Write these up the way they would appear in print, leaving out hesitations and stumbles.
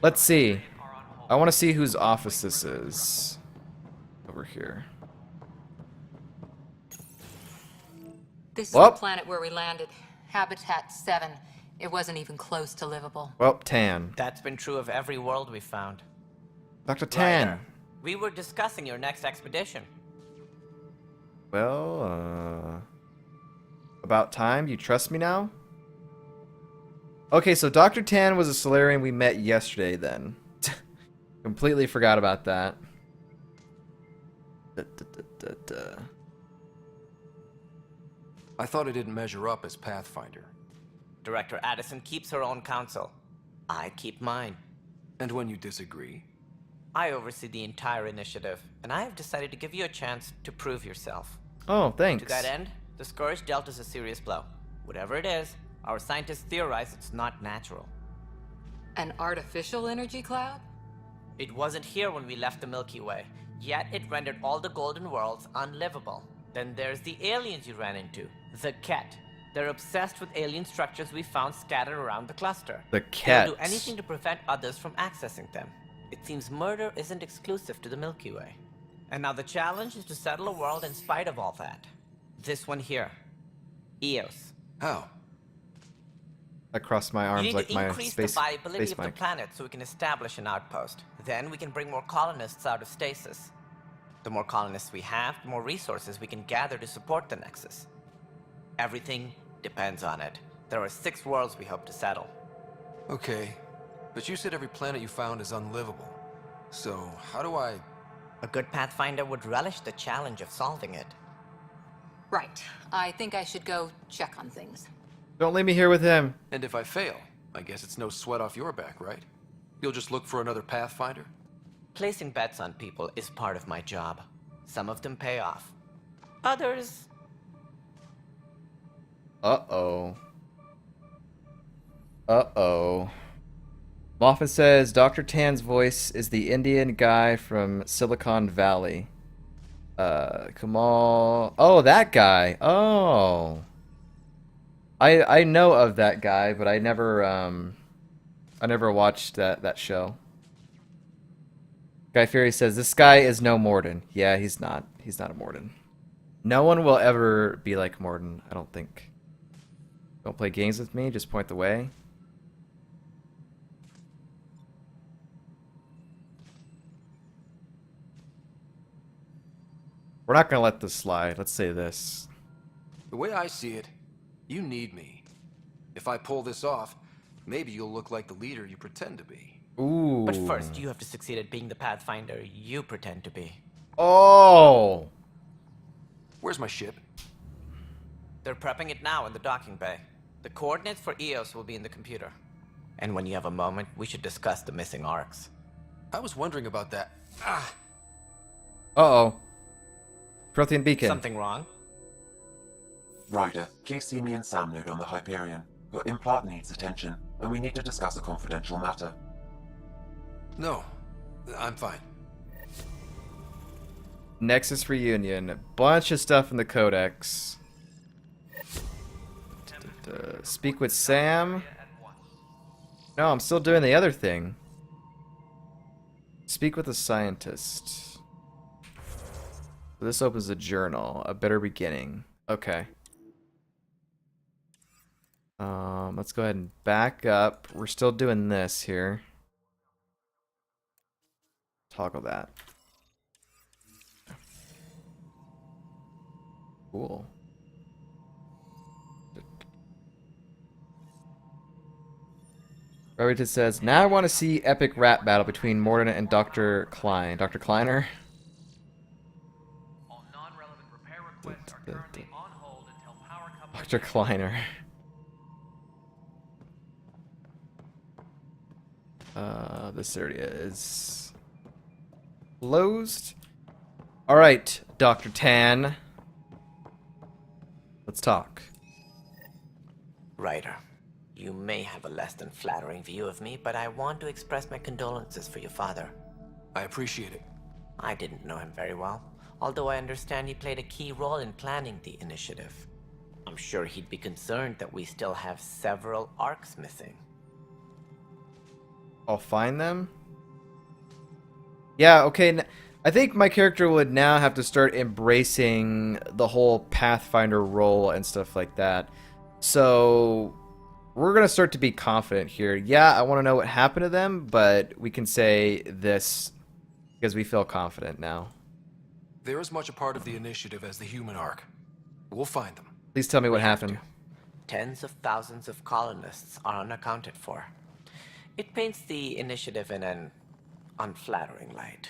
Let's see. I want to see whose office this is. Over here. This is the Well, planet where we landed. Habitat 7. It wasn't even close to livable. well, Tann. That's been true of every world we found. Dr. Tann. Ryder, we were discussing your next expedition. Well, about time. You trust me now? Okay, so Dr. Tann was a Salarian we met yesterday then. Completely forgot about that. I thought I didn't measure up as Pathfinder. Director Addison keeps her own counsel. I keep mine. And when you disagree? I oversee the entire initiative, and I have decided to give you a chance to prove yourself. Oh, thanks. To that end, the Scourge dealt us a serious blow. Whatever it is, our scientists theorize it's not natural. An artificial energy cloud? It wasn't here when we left the Milky Way, yet it rendered all the golden worlds unlivable. Then there's the aliens you ran into, the Ket. They're obsessed with alien structures we found scattered around the cluster. The They'll Ket. do anything to prevent others from accessing them. It seems murder isn't exclusive to the Milky Way. And now the challenge is to settle a world in spite of all that. This one here. Eos. How? I crossed my You arms need like to my increase space, the viability space of the mic. planet so we can establish an outpost. Then we can bring more colonists out of stasis. The more colonists we have, the more resources we can gather to support the Nexus. Everything depends on it. There are 6 worlds we hope to settle. Okay, but you said every planet you found is unlivable. So, how do I... A good Pathfinder would relish the challenge of solving it. Right. I think I should go check on things. Don't leave me here with him. And if I fail, I guess it's no sweat off your back, right? You'll just look for another Pathfinder? Placing bets on people is part of my job. Some of them pay off. Others... Uh-oh. Uh-oh. Moffat says Dr. Tann's voice is the Indian guy from Silicon Valley. Kamal... Oh, that guy. Oh. I know of that guy, but I never watched that show. Guy Fury says this guy is no Morden. Yeah, he's not. He's not a Morden. No one will ever be like Morden, I don't think. Don't play games with me, just point the way. We're not gonna let this slide. Let's say this. The way I see it, you need me. If I pull this off, maybe you'll look like the leader you pretend to be. Ooh. But first, you have to succeed at being the Pathfinder you pretend to be. Oh. Where's my ship? They're prepping it now in the docking bay. The coordinates for Eos will be in the computer. And when you have a moment, we should discuss the missing arcs. I was wondering about that. Ah! Uh-oh. Prothean beacon. Something wrong? Ryder, please see me and Sam node on the Hyperion. Your implant needs attention, and we need to discuss a confidential matter. No, I'm fine. Nexus reunion. Bunch of stuff in the codex. Speak with Sam. No, I'm still doing the other thing. Speak with a scientist. This opens a journal. A better beginning. Okay. Let's go ahead and back up. We're still doing this here. Toggle that. Cool. Remington says, now I want to see epic rap battle between Morden and Dr. Klein. Dr. Kleiner? All non-relevant repair requests are currently on hold until power company... Dr. Kleiner. This area is closed. Alright, Dr. Tann. Let's talk. Ryder, you may have a less than flattering view of me, but I want to express my condolences for your father. I appreciate it. I didn't know him very well, although I understand he played a key role in planning the initiative. I'm sure he'd be concerned that we still have several arcs missing. I'll find them. Yeah, okay. I think my character would now have to start embracing the whole Pathfinder role and stuff like that. So we're going to start to be confident here. Yeah, I want to know what happened to them, but we can say this because we feel confident now. They're as much a part of the initiative as the human arc. We'll find them. Please tell me what We have happened. to. Tens of thousands of colonists are unaccounted for. It paints the initiative in an unflattering light.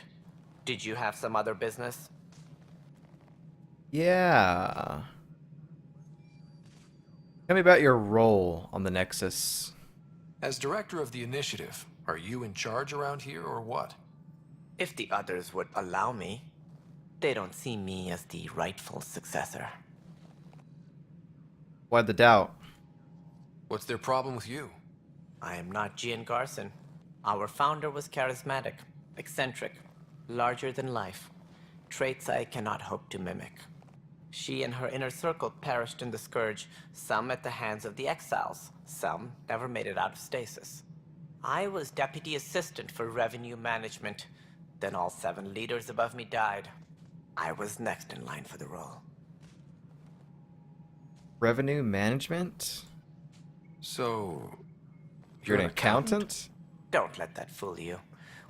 Did you have some other business? Yeah. Tell me about your role on the Nexus. As director of the initiative, are you in charge around here or what? If the others would allow me. They don't see me as the rightful successor. Why the doubt? What's their problem with you? I am not Gian Garson. Our founder was charismatic, eccentric, larger than life. Traits I cannot hope to mimic. She and her inner circle perished in the Scourge, some at the hands of the Exiles, some never made it out of stasis. I was deputy assistant for revenue management. Then all 7 leaders above me died. I was next in line for the role. Revenue management? So... You're an accountant? Don't let that fool you.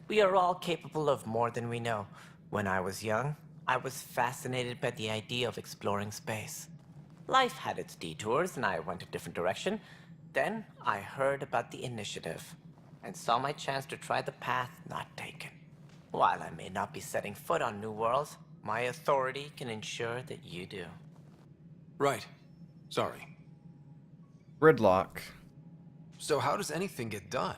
We are all capable of more than we know. When I was young, I was fascinated by the idea of exploring space. Life had its detours, and I went a different direction. Then I heard about the initiative, and saw my chance to try the path not taken. While I may not be setting foot on new worlds, my authority can ensure that you do. Right. Sorry. Gridlock. So how does anything get done?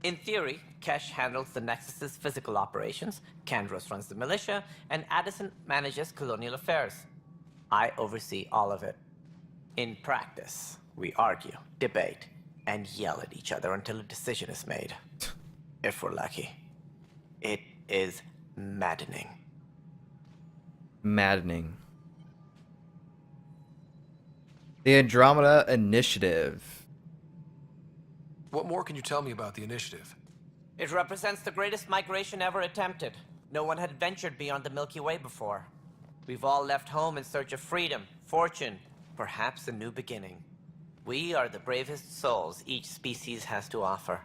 In theory, Kesh handles the Nexus's physical operations, Kandros runs the militia, and Addison manages colonial affairs. I oversee all of it. In practice, we argue, debate, and yell at each other until a decision is made. If we're lucky. It is maddening. Maddening. The Andromeda Initiative. What more can you tell me about the initiative? It represents the greatest migration ever attempted. No one had ventured beyond the Milky Way before. We've all left home in search of freedom, fortune, perhaps a new beginning. We are the bravest souls each species has to offer.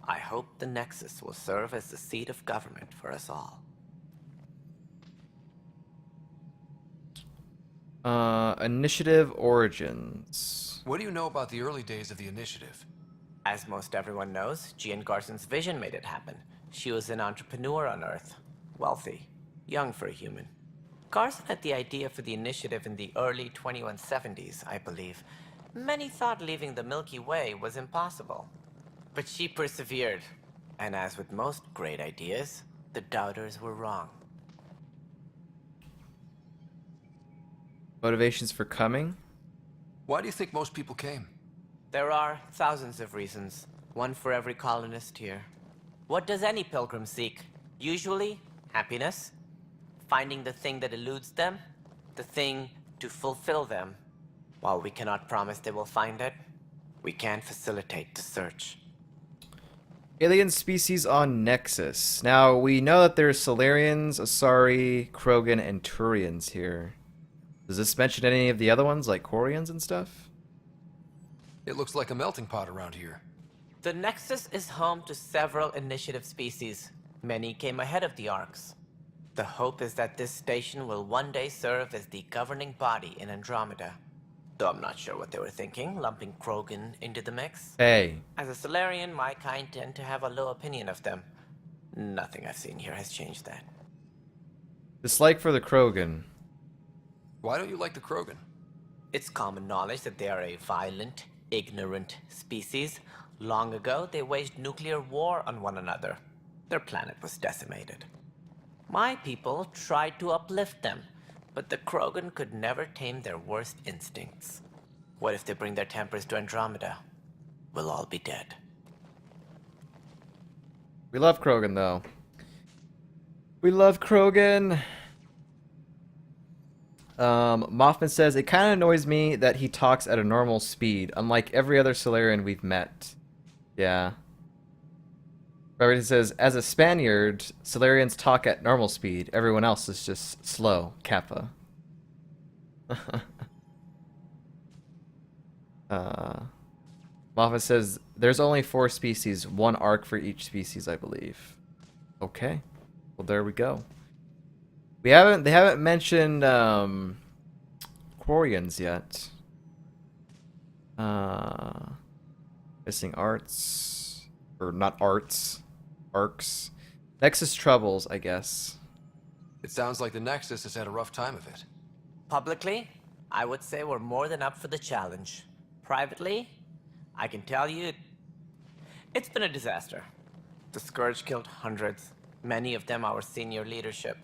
I hope the Nexus will serve as the seat of government for us all. Initiative Origins. What do you know about the early days of the initiative? As most everyone knows, Gian Garson's vision made it happen. She was an entrepreneur on Earth. Wealthy. Young for a human. Garson had the idea for the initiative in the early 2170s, I believe. Many thought leaving the Milky Way was impossible. But she persevered. And as with most great ideas, the doubters were wrong. Motivations for coming? Why do you think most people came? There are thousands of reasons, one for every colonist here. What does any pilgrim seek? Usually, happiness. Finding the thing that eludes them, the thing to fulfill them. While we cannot promise they will find it, we can facilitate the search. Alien species on Nexus. Now, we know that there's Salarians, Asari, Krogan, and Turians here. Does this mention any of the other ones, like Quarians and stuff? It looks like a melting pot around here. The Nexus is home to several initiative species. Many came ahead of the Arks. The hope is that this station will one day serve as the governing body in Andromeda. Though I'm not sure what they were thinking, lumping Krogan into the mix. Hey. As a Salarian, my kind tend to have a low opinion of them. Nothing I've seen here has changed that. Dislike for the Krogan. Why don't you like the Krogan? It's common knowledge that they are a violent, ignorant species. Long ago, they waged nuclear war on one another. Their planet was decimated. My people tried to uplift them, but the Krogan could never tame their worst instincts. What if they bring their tempers to Andromeda? We'll all be dead. We love Krogan, though. We love Krogan. Mothman says, it kind of annoys me that he talks at a normal speed, unlike every other Salarian we've met. Yeah. Robert says, as a Spaniard, Salarians talk at normal speed. Everyone else is just slow. Kappa. Moffat says, there's only 4 species, 1 arc for each species, I believe. Okay. Well, there we go. They haven't mentioned, Quarians yet. Missing arts. Or not arts. Arcs. Nexus troubles, I guess. It sounds like the Nexus has had a rough time of it. Publicly, I would say we're more than up for the challenge. Privately, I can tell you, it's been a disaster. The Scourge killed hundreds, many of them our senior leadership.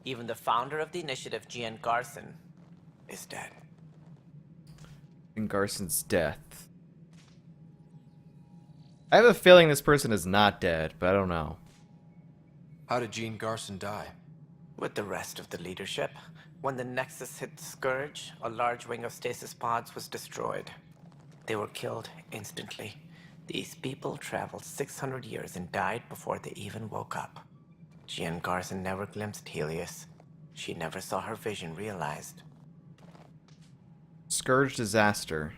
Even the founder of the initiative, Gian Garson, is dead. In Garson's death. I have a feeling this person is not dead, but I don't know. How did Gene Garson die? With the rest of the leadership, when the Nexus hit the Scourge, a large wing of stasis pods was destroyed. They were killed instantly. These people traveled 600 years and died before they even woke up. Gian Garson never glimpsed Helios. She never saw her vision realized. Scourge disaster.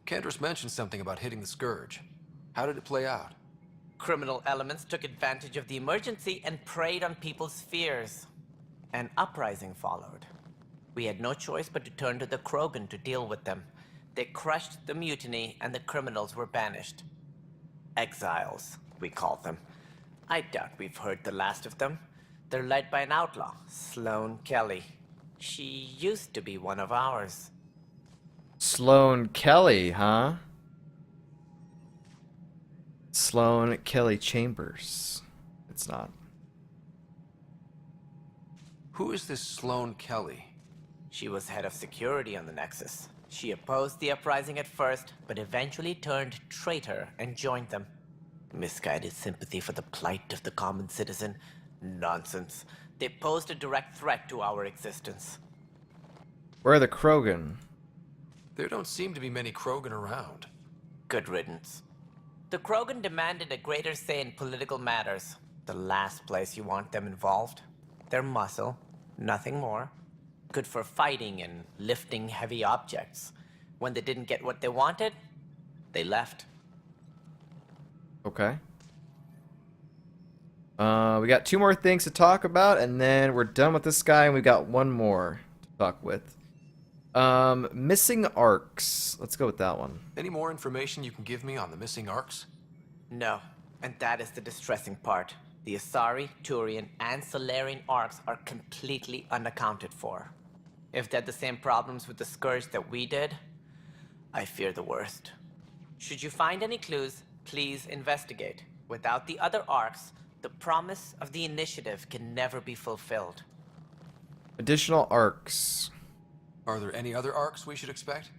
Kandros mentioned something about hitting the Scourge. How did it play out? Criminal elements took advantage of the emergency and preyed on people's fears. An uprising followed. We had no choice but to turn to the Krogan to deal with them. They crushed the mutiny and the criminals were banished. Exiles, we call them. I doubt we've heard the last of them. They're led by an outlaw, Sloane Kelly. She used to be one of ours. Sloane Kelly, huh? Sloane Kelly Chambers. It's not. Who is this Sloane Kelly? She was head of security on the Nexus. She opposed the uprising at first, but eventually turned traitor and joined them. Misguided sympathy for the plight of the common citizen? Nonsense. They posed a direct threat to our existence. Where are the Krogan? There don't seem to be many Krogan around. Good riddance. The Krogan demanded a greater say in political matters. The last place you want them involved. Their muscle, nothing more. Good for fighting and lifting heavy objects. When they didn't get what they wanted, they left. Okay. We got 2 more things to talk about, and then we're done with this guy, and we got 1 more to talk with. Missing arcs. Let's go with that one. Any more information you can give me on the missing arcs? No, and that is the distressing part. The Asari, Turian, and Salarian arcs are completely unaccounted for. If they had the same problems with the Scourge that we did, I fear the worst. Should you find any clues, please investigate. Without the other arcs, the promise of the initiative can never be fulfilled. Additional arcs. Are there any other arcs we should expect?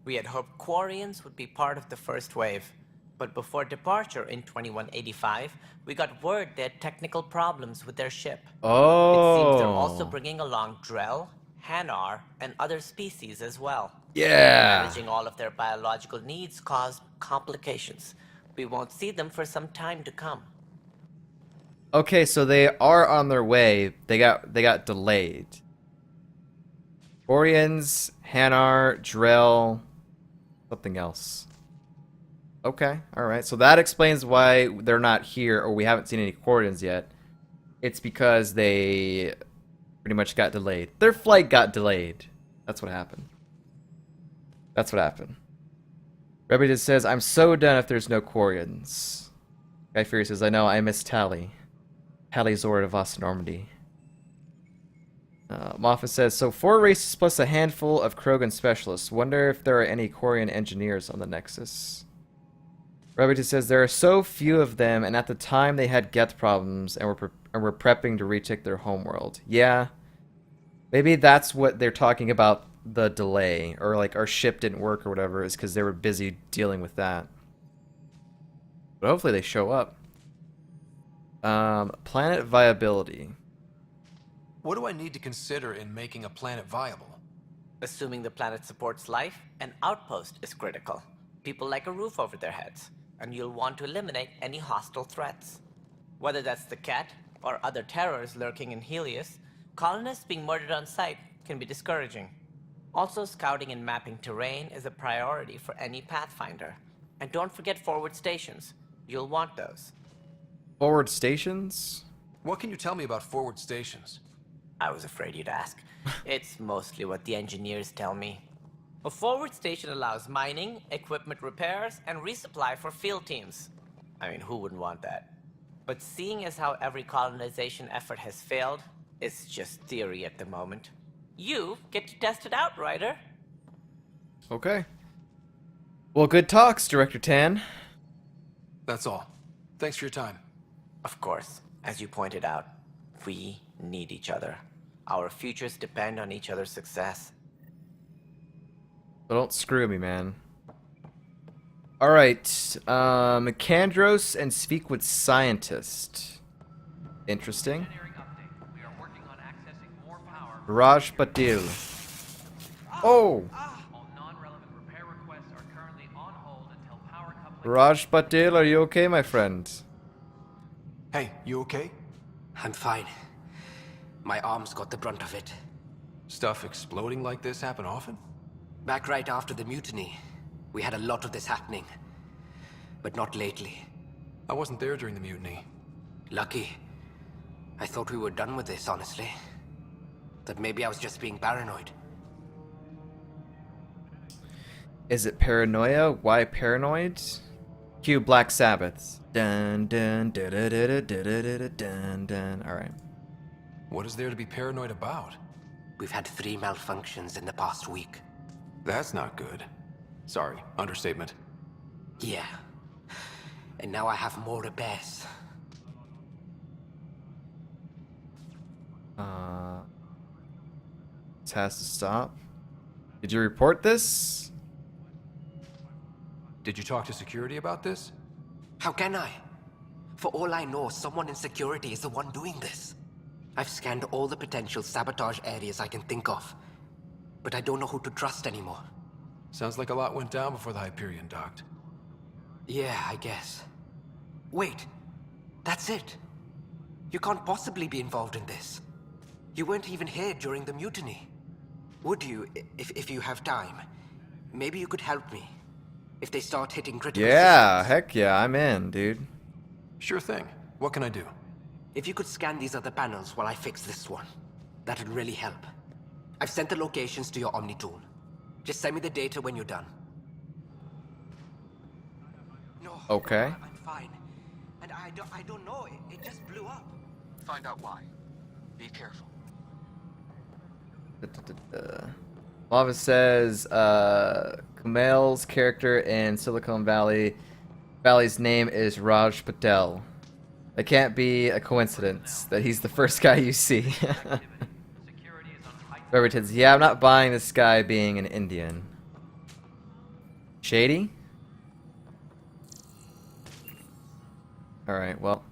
We had hoped Quarians would be part of the first wave. But before departure in 2185, we got word they had technical problems with their ship. Oh. It seems they're also bringing along Drell, Hanar, and other species as well. Yeah. Managing all of their biological needs caused complications. We won't see them for some time to come. Okay, so they are on their way. They got delayed. Orions, Hanar, Drell, something else. Okay, alright. So that explains why they're not here, or we haven't seen any Quarians yet. It's because they pretty much got delayed. Their flight got delayed. That's what happened. That's what happened. Rebbe just says, I'm so done if there's no Quarians. Guy Fury says, I know, I miss Tally. Tally Zord of Vast Normandy. Moffat says, so 4 races plus a handful of Krogan specialists. Wonder if there are any Quarian engineers on the Nexus. Rebbe says, there are so few of them, and at the time they had Geth problems and were prepping to retake their homeworld. Yeah. Maybe that's what they're talking about, the delay, or like our ship didn't work or whatever, is because they were busy dealing with that. But hopefully they show up. Planet viability. What do I need to consider in making a planet viable? Assuming the planet supports life, an outpost is critical. People like a roof over their heads, and you'll want to eliminate any hostile threats. Whether that's the cat or other terrors lurking in Helios, colonists being murdered on sight can be discouraging. Also, scouting and mapping terrain is a priority for any Pathfinder. And don't forget forward stations. You'll want those. Forward stations? What can you tell me about forward stations? I was afraid you'd ask. It's mostly what the engineers tell me. A forward station allows mining, equipment repairs, and resupply for field teams. I mean, who wouldn't want that? But seeing as how every colonization effort has failed, it's just theory at the moment. You get to test it out, Ryder. Okay. Well, good talks, Director Tann. That's all. Thanks for your time. Of course, as you pointed out, we need each other. Our futures depend on each other's success. But don't screw me, man. Alright, Kandros and speak with scientist. Interesting. Engineering update. We are working on accessing more power. Raj Patil. Oh! All non-relevant repair requests are currently on hold until power coupling. Raj Patil, are you okay, my friend? Hey, you okay? I'm fine. My arms got the brunt of it. Stuff exploding like this happen often? Back right after the mutiny, we had a lot of this happening. But not lately. I wasn't there during the mutiny. Lucky. I thought we were done with this, honestly. That maybe I was just being paranoid. Is it paranoia? Why paranoid? Cue Black Sabbath. Dun dun dun dun dun dun dun dun. Alright. What is there to be paranoid about? We've had 3 malfunctions in the past week. That's not good. Sorry, understatement. Yeah. And now I have more repairs. This has to stop. Did you report this? Did you talk to security about this? How can I? For all I know, someone in security is the one doing this. I've scanned all the potential sabotage areas I can think of. But I don't know who to trust anymore. Sounds like a lot went down before the Hyperion docked. Yeah, I guess. Wait. That's it. You can't possibly be involved in this. You weren't even here during the mutiny. Would you, if you have time? Maybe you could help me. If they start hitting critical Yeah, systems. heck yeah, I'm in, dude. Sure thing. What can I do? If you could scan these other panels while I fix this one, that'd really help. I've sent the locations to your Omni tool. Just send me the data when you're done. No. Okay. I'm fine. And I don't know. It just blew up. Find out why. Be careful. Lava says, Kumail's character in Silicon Valley's name is Raj Patel. It can't be a coincidence that he's the first guy you see. Security is on high. Beverton's, yeah, I'm not buying this guy being an Indian. Shady? Alright, well.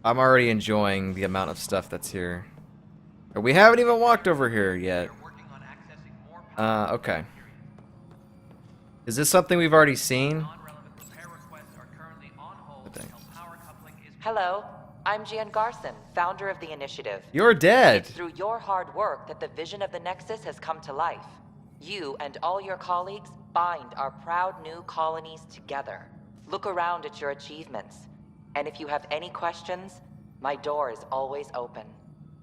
I'm already enjoying the amount of stuff that's here. We haven't even walked over here yet. We're working on accessing more power. Okay. Is this something we've already seen? Non-relevant repair requests are currently on hold Okay. until power coupling is. Hello, I'm Gian Garson, founder of the initiative. You're dead. It's through your hard work that the vision of the Nexus has come to life. You and all your colleagues bind our proud new colonies together. Look around at your achievements. And if you have any questions, my door is always open.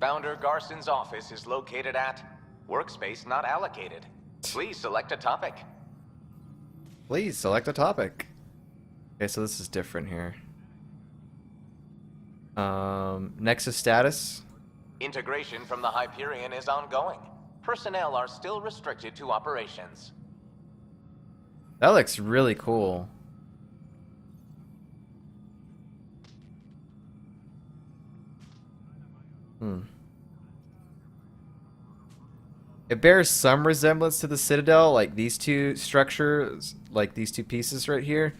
Founder Garson's office is located at Workspace Not Allocated. Please select a topic. Please select a topic. Okay, so this is different here. Nexus status. Integration from the Hyperion is ongoing. Personnel are still restricted to operations. That looks really cool. It bears some resemblance to the Citadel, like these two structures, like these two pieces right here.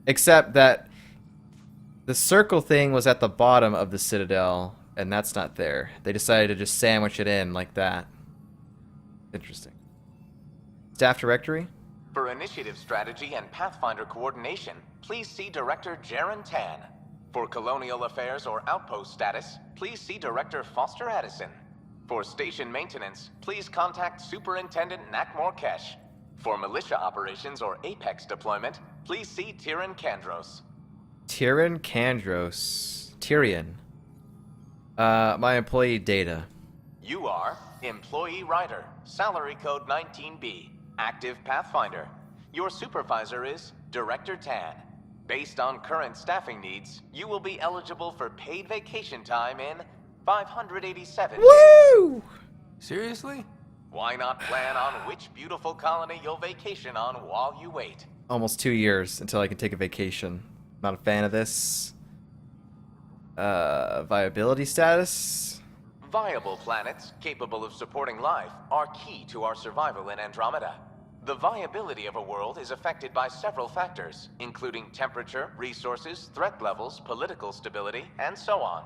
Except that the circle thing was at the bottom of the Citadel, and that's not there. They decided to just sandwich it in like that. Interesting. Staff directory? For initiative strategy and Pathfinder coordination, please see Director Jaren Tann. For colonial affairs or outpost status, please see Director Foster Addison. For station maintenance, please contact Superintendent Nakmor Kesh. For militia operations or Apex deployment, please see Turian Kandros. Turian Kandros. Turian. My employee data. You are Employee Rider, Salary Code 19B, Active Pathfinder. Your supervisor is Director Tann. Based on current staffing needs, you will be eligible for paid vacation time in 587 days. Woo! Seriously? Why not plan on which beautiful colony you'll vacation on while you wait? Almost 2 years until I can take a vacation. Not a fan of this. Viability status? Viable planets capable of supporting life are key to our survival in Andromeda. The viability of a world is affected by several factors, including temperature, resources, threat levels, political stability, and so on.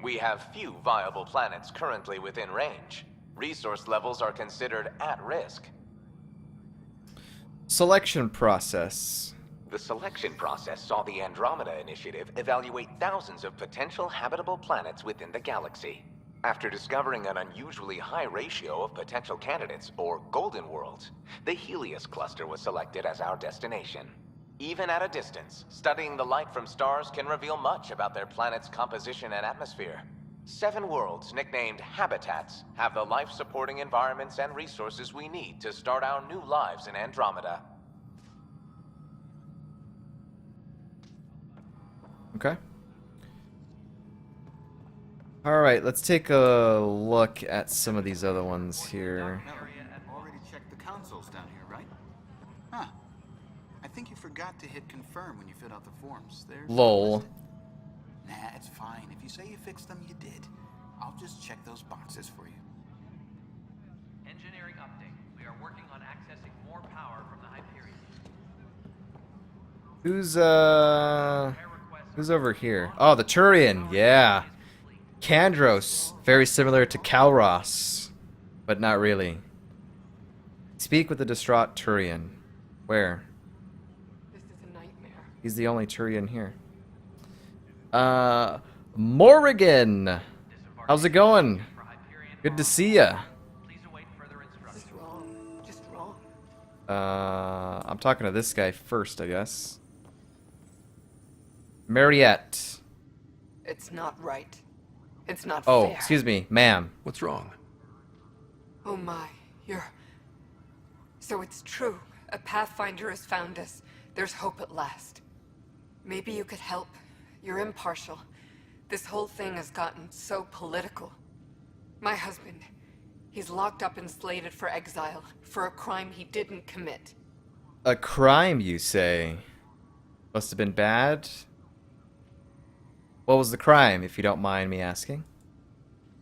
We have few viable planets currently within range. Resource levels are considered at risk. Selection process. The selection process saw the Andromeda Initiative evaluate thousands of potential habitable planets within the galaxy. After discovering an unusually high ratio of potential candidates, or golden worlds, the Helios cluster was selected as our destination. Even at a distance, studying the light from stars can reveal much about their planet's composition and atmosphere. 7 worlds, nicknamed habitats, have the life-supporting environments and resources we need to start our new lives in Andromeda. Okay. Alright, let's take a look at some of these other ones here. Already checked the consoles down here, right? Huh. I think you forgot to hit confirm when you filled out the forms. There's Lol. Nah, it's fine. If you say you fixed them, you did. I'll just check those boxes for you. Engineering update. We are working on accessing more power from the Hyperion. Who's over here? Oh, the Turian, yeah. Kandros, very similar to Kandros, but not really. Speak with the distraught Turian. Where? This is a nightmare. He's the only Turian here. Morrigan! How's it going? Good to see ya. This is wrong. Just wrong. I'm talking to this guy first, I guess. Mariette. It's not right. It's not Oh, fair. excuse me, ma'am. What's wrong? Oh my, you're... So it's true. A Pathfinder has found us. There's hope at last. Maybe you could help. You're impartial. This whole thing has gotten so political. My husband, he's locked up and slated for exile for a crime he didn't commit. A crime, you say? Must have been bad? What was the crime, if you don't mind me asking?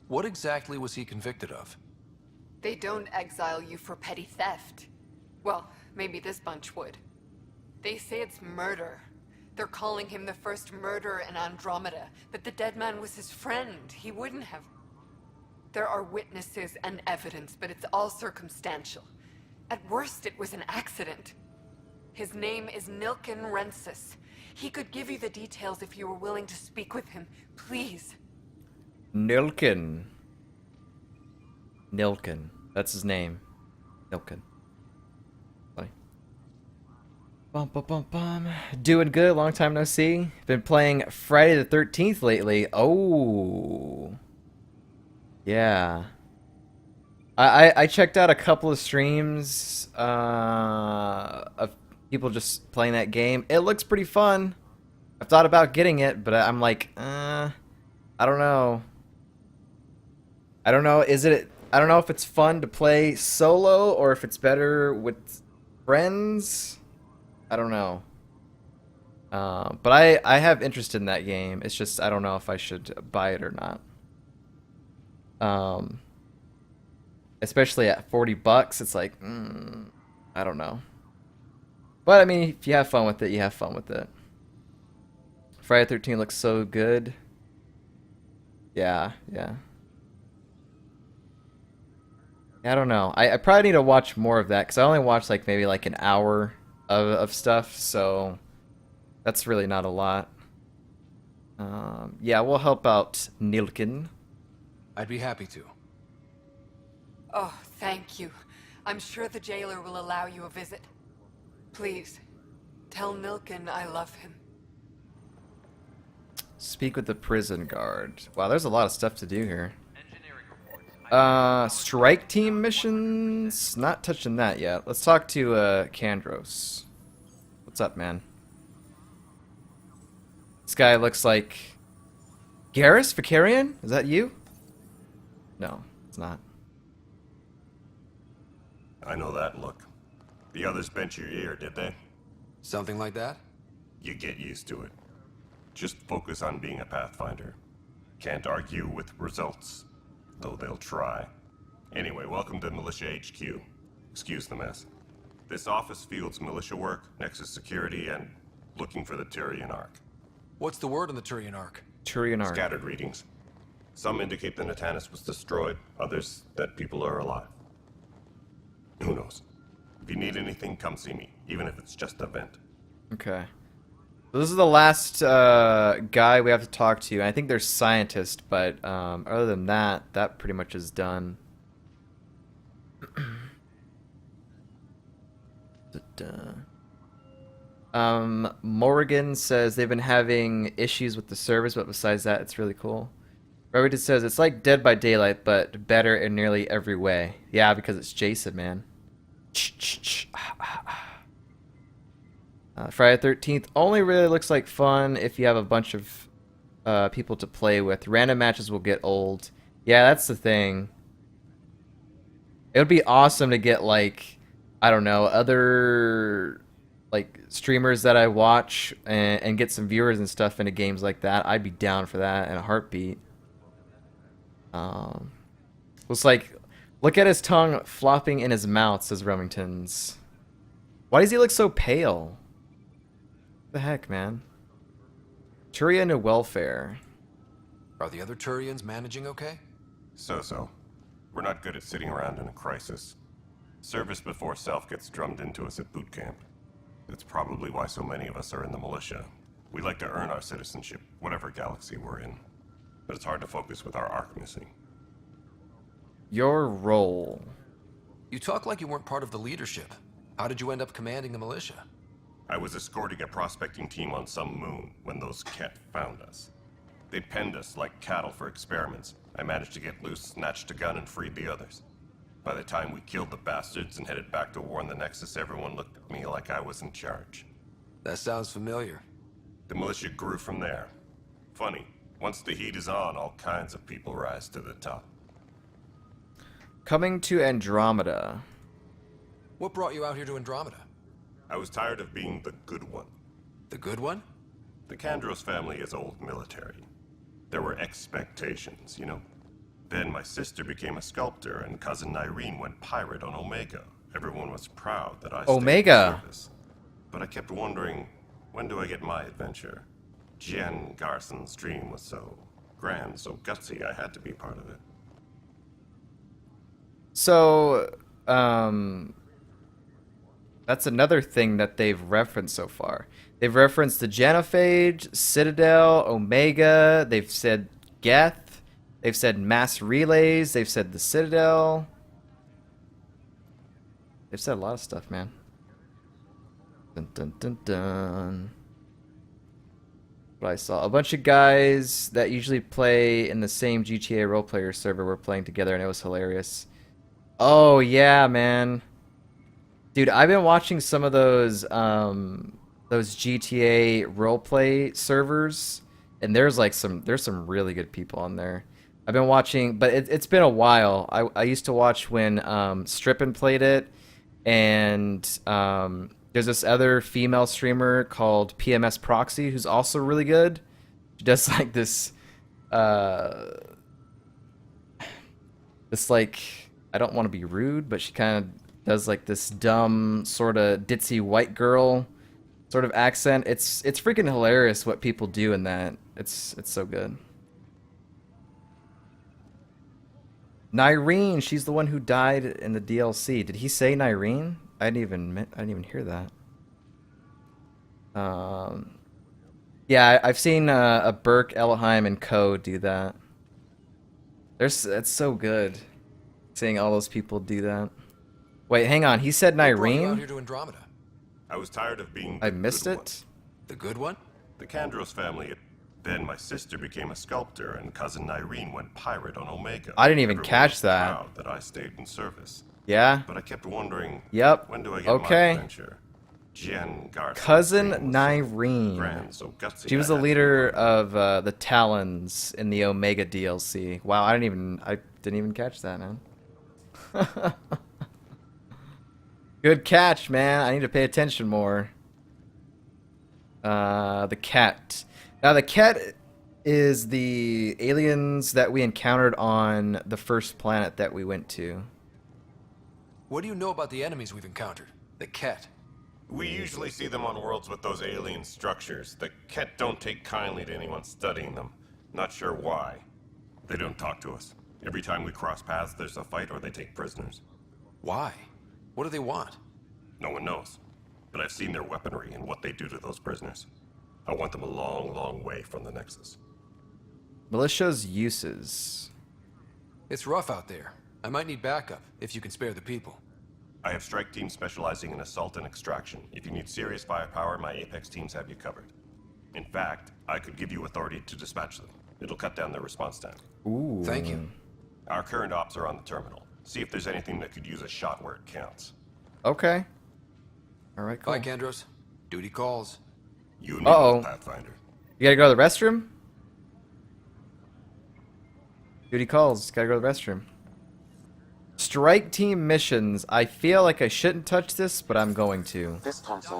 What exactly was he convicted of? They don't exile you for petty theft. Well, maybe this bunch would. They say it's murder. They're calling him the first murderer in Andromeda, but the dead man was his friend. He wouldn't have... There are witnesses and evidence, but it's all circumstantial. At worst, it was an accident. His name is Nilken Rensis. He could give you the details if you were willing to speak with him. Please. Nilken. Nilken. That's his name. Nilken. Funny. Bum, bum, bum, bum. Doing good. Long time no see. Been playing Friday the 13th lately. Oh. Yeah. I checked out a couple of streams of people just playing that game. It looks pretty fun. I've thought about getting it, but I'm like, I don't know. I don't know. I don't know if it's fun to play solo or if it's better with friends. I don't know. But I have interest in that game. It's just I don't know if I should buy it or not. Especially at $40, it's like, I don't know. But I mean, if you have fun with it, you have fun with it. Friday the 13th looks so good. Yeah. I don't know. I probably need to watch more of that because I only watched like maybe like an hour of stuff, so that's really not a lot. Yeah, we'll help out Nilkin. I'd be happy to. Oh, thank you. I'm sure the jailer will allow you a visit. Please, tell Nilkin I love him. Speak with the prison guard. Wow, there's a lot of stuff to do here. Engineering reports. Strike team missions? Not touching that yet. Let's talk to, Kandros. What's up, man? This guy looks like... Garrus Vicarian? Is that you? No, it's not. I know that look. The others bent your ear, did they? Something like that? You get used to it. Just focus on being a Pathfinder. Can't argue with results, though they'll try. Anyway, welcome to Militia HQ. Excuse the mess. This office fields militia work, Nexus security, and looking for the Turian Ark. What's the word on the Turian Ark? Turian Ark. Scattered readings. Some indicate the Natanus was destroyed, others that people are alive. Who knows? If you need anything, come see me, even if it's just a vent. Okay. So this is the last guy we have to talk to. I think there's scientist, but other than that, that pretty much is done. Morrigan says they've been having issues with the servers, but besides that, it's really cool. Robert says it's like Dead by Daylight, but better in nearly every way. Yeah, because it's Jason, man. Friday the 13th only really looks like fun if you have a bunch of people to play with. Random matches will get old. Yeah, that's the thing. It would be awesome to get, like, I don't know, other like streamers that I watch and get some viewers and stuff into games like that. I'd be down for that in a heartbeat. Looks like, look at his tongue flopping in his mouth, says Remington's. Why does he look so pale? What the heck, man? Turian to welfare. Are the other Turians managing okay? So-so. We're not good at sitting around in a crisis. Service before self gets drummed into us at boot camp. That's probably why so many of us are in the militia. We like to earn our citizenship, whatever galaxy we're in. But it's hard to focus with our arc missing. Your role. You talk like you weren't part of the leadership. How did you end up commanding the militia? I was escorting a prospecting team on some moon when those Ket found us. They penned us like cattle for experiments. I managed to get loose, snatched a gun, and freed the others. By the time we killed the bastards and headed back to warn the Nexus, everyone looked at me like I was in charge. That sounds familiar. The militia grew from there. Funny, once the heat is on, all kinds of people rise to the top. Coming to Andromeda. What brought you out here to Andromeda? I was tired of being the good one. The good one? The Kandros family is old military. There were expectations, you know. Then my sister became a sculptor, and cousin Irene went pirate on Omega. Everyone was proud that I stayed Omega. in service. But I kept wondering, when do I get my adventure? Jen Garson's dream was so grand, so gutsy, I had to be part of it. So, that's another thing that they've referenced so far. They've referenced the Genophage, Citadel, Omega. They've said Geth. They've said mass relays. They've said the Citadel. They've said a lot of stuff, man. Dun dun dun dun. What I saw. A bunch of guys that usually play in the same GTA roleplayer server were playing together, and it was hilarious. Oh, yeah, man. Dude, I've been watching some of those GTA roleplay servers, and there's some really good people on there. I've been watching, but it's been a while. I used to watch when Strippin played it, and there's this other female streamer called PMS Proxy who's also really good. She does like this like, I don't want to be rude, but she kind of does like this dumb sort of ditzy white girl sort of accent. It's freaking hilarious what people do in that. It's so good. Nyreen, she's the one who died in the DLC. Did he say Nyreen? I didn't even hear that. Yeah, I've seen a Burke, Elheim, and Co. do that. That's so good. Seeing all those people do that. Wait, hang on. He said What brought you out Nyreen? here to Andromeda? I was tired of being I the missed good it? one. The good one? The Kandros family. Then my sister became a sculptor, and cousin Irene went pirate on Omega. I didn't even Everyone catch was that. proud that I stayed in service. Yeah? But I kept wondering, Yep. when do I get Okay. my adventure? Jen Garth's Cousin dream was so Nyreen. grand, so gutsy, She was I the had to leader include her. of the Talons in the Omega DLC. Wow, I didn't even catch that, man. Good catch, man. I need to pay attention more. The cat. Now the cat is the aliens that we encountered on the first planet that we went to. What do you know about the enemies we've encountered? The Ket. We usually see them on worlds with those alien structures. The Ket don't take kindly to anyone studying them. Not sure why. They don't talk to us. Every time we cross paths, there's a fight or they take prisoners. Why? What do they want? No one knows. But I've seen their weaponry and what they do to those prisoners. I want them a long, long way from the Nexus. Militia's uses. It's rough out there. I might need backup, if you can spare the people. I have strike teams specializing in assault and extraction. If you need serious firepower, my Apex teams have you covered. In fact, I could give you authority to dispatch them. It'll cut down their response time. Ooh. Thank you. Our current ops are on the terminal. See if there's anything that could use a shot where it counts. Okay. Alright, cool. Bye, Kandros. Duty calls. You need Uh-oh. a Pathfinder. You gotta go to the restroom? Duty calls. Gotta go to the restroom. Strike team missions. I feel like I shouldn't touch this, but I'm going to. This console